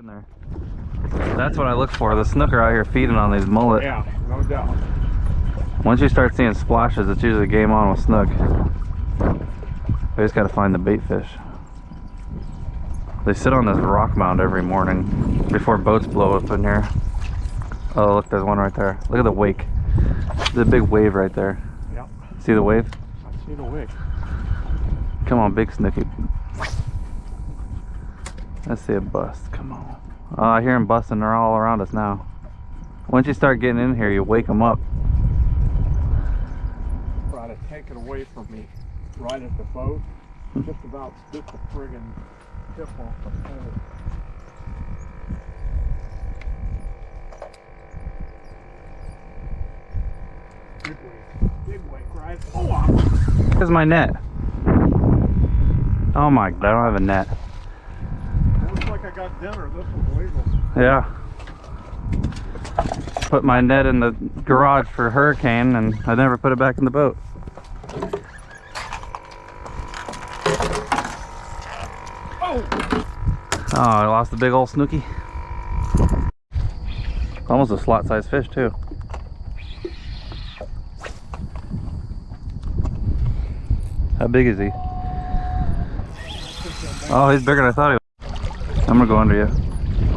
in there. That's what I look for. The snook are out here feeding on these mullet. Yeah, no doubt. Once you start seeing splashes, it's usually game on with snook. We just gotta find the bait fish. They sit on this rock mound every morning before boats blow up in here. Oh, look, there's one right there. Look at the wake. There's a big wave right there. Yep. See the wave? I see the wake. Come on, big snooky. Let's see a bust. Come on. Oh, I hear them busting. They're all around us now. Once you start getting in here, you wake them up. Try to take it away from me right at the boat. Just about spit the friggin' tip off the pole. Big wake. Big wake, right? Oh, Here's my net. Oh my, I don't have a net. looks like I got dinner. This was legal. Yeah. Put my net in the garage for a hurricane and I never put it back in the boat. Oh, I lost a big old snooky. Almost a slot sized fish too. How big is he? Oh, he's bigger than I thought he was. I'm gonna go under you.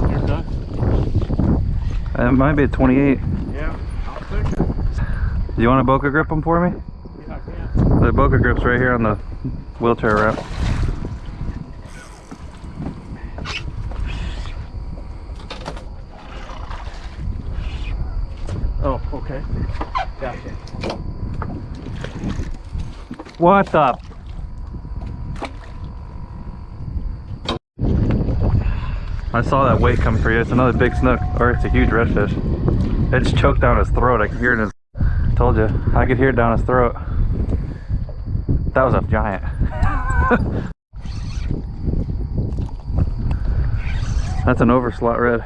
You're done? It might be a 28. Yeah, I'll take it. Do you want to Boca grip them for me? Yeah, I can. The Boca grip's right here on the wheelchair ramp. Oh, okay. Gotcha. What the? I saw that weight come for you. It's another big snook, or it's a huge redfish. It just choked down his throat. I could hear it in his... Told you, I could hear it down his throat. That was a giant. That's an overslot red.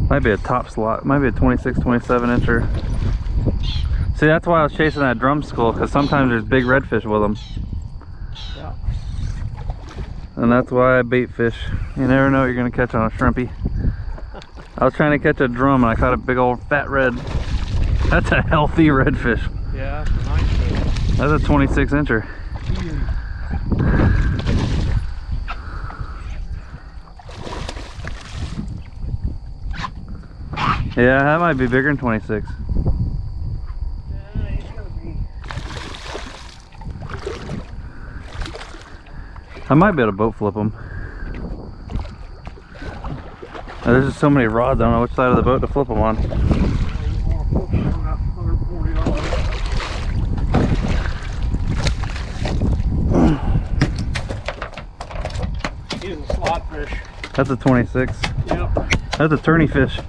Might be a top slot. Might be a 26, 27 incher. See, that's why I was chasing that drum skull, because sometimes there's big redfish with them. Yeah. And that's why I bait fish. You never know what you're going to catch on a shrimpy. I was trying to catch a drum and I caught a big old fat red. That's a healthy redfish. Yeah, that's a nice fish. That's a 26 incher. Yeah, that might be bigger than 26. Yeah, he's gonna be. I might be able to boat flip them. There's just so many rods, I don't know which side of the boat to flip them on. He's a slot fish. That's a 26. Yep. That's a tourney fish.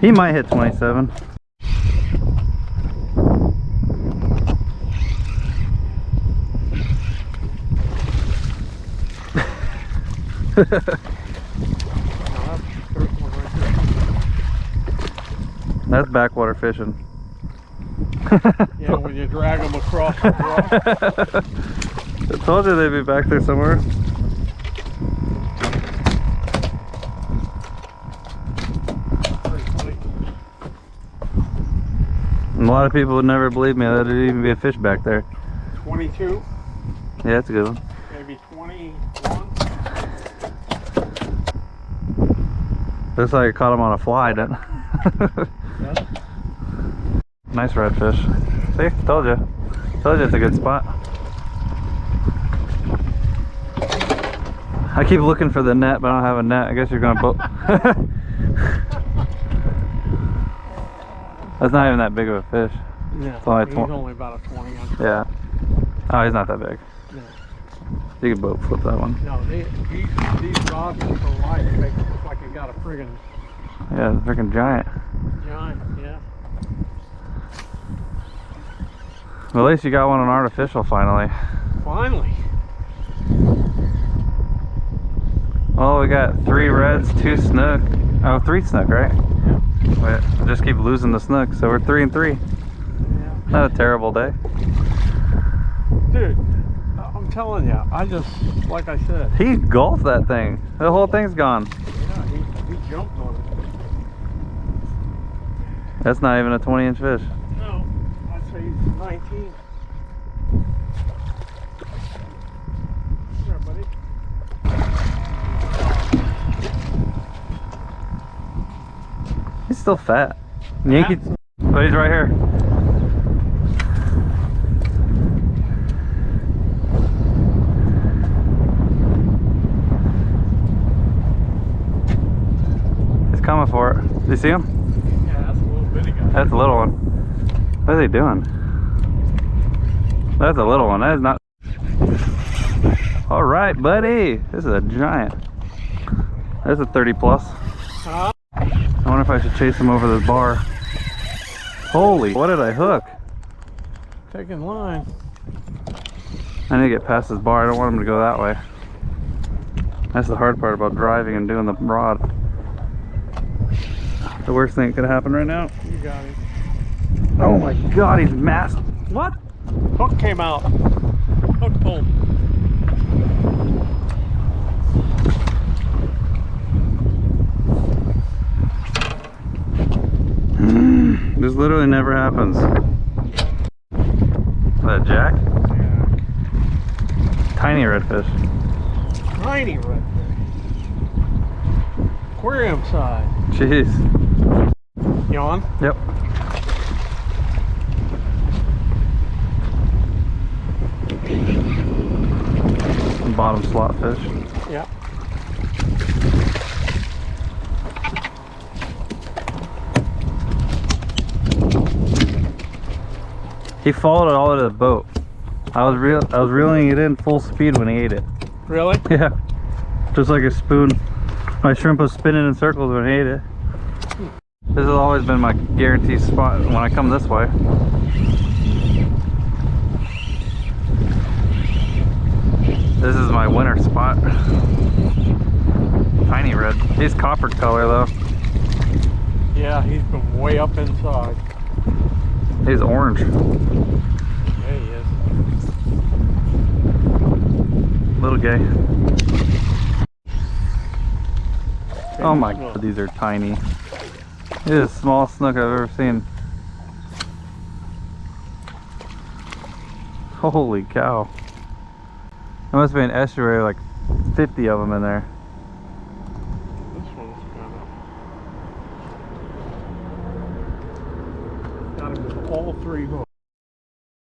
He might hit 27. That's backwater fishing. Yeah, when you drag them across the rock. I told you they'd be back there somewhere. And a lot of people would never believe me that there'd even be a fish back there. 22, Yeah, that's a good one. maybe 21. Looks like I caught him on a fly, didn't Yeah. Nice redfish. See, told you. Told you it's a good spot. I keep looking for the net, but I don't have a net. I guess you're gonna boat. That's not even that big of a fish. Yeah, It's only he's 20. only about a 20 inch. Yeah. Oh, he's not that big. No, You can boat flip that one. no these rods are so light, they make it look like you got a friggin' Yeah, it's a freaking giant. giant, yeah. Well, at least you got one on artificial finally. Finally. Well, we got 3 reds, 2 snook. Oh, 3 snook, right? Yeah. We just keep losing the snook, so we're 3 and 3. Yeah. Not a terrible day. Dude, I'm telling you, I just, like I said. He golfed that thing. The whole thing's gone. Yeah, he jumped on it. That's not even a 20-inch fish. No, I'd say he's 19. There, buddy. He's still fat. Yankee. But he's right here. He's coming for it. Do you see him? Yeah, that's a little bitty guy. That's a little one. What is he doing? That's a little one. That is not. All right, buddy. This is a giant. That's a 30 plus. Huh? I wonder if I should chase him over this bar. Holy, what did I hook? Taking line. I need to get past this bar. I don't want him to go that way. That's the hard part about driving and doing the rod. The worst thing that could happen right now. You got him. Oh my god, he's massive. What? Hook came out. Hook pulled. This literally never happens. Is that Jack? Yeah. Tiny redfish. Tiny redfish. Aquarium size. Jeez. You on? Yep. Bottom slot fish. Yep. He followed it all to the boat. I was reeling it in full speed when he ate it. Really? Yeah. Just like a spoon. My shrimp was spinning in circles when I ate it. This has always been my guaranteed spot when I come this way. This is my winter spot. Tiny red. He's copper color though. Yeah, he's been way up inside. He's orange. Yeah, he is. Little gay. Oh my god, these are tiny. It is the smallest snook I've ever seen. Holy cow. There must be an estuary, like 50 of them in there.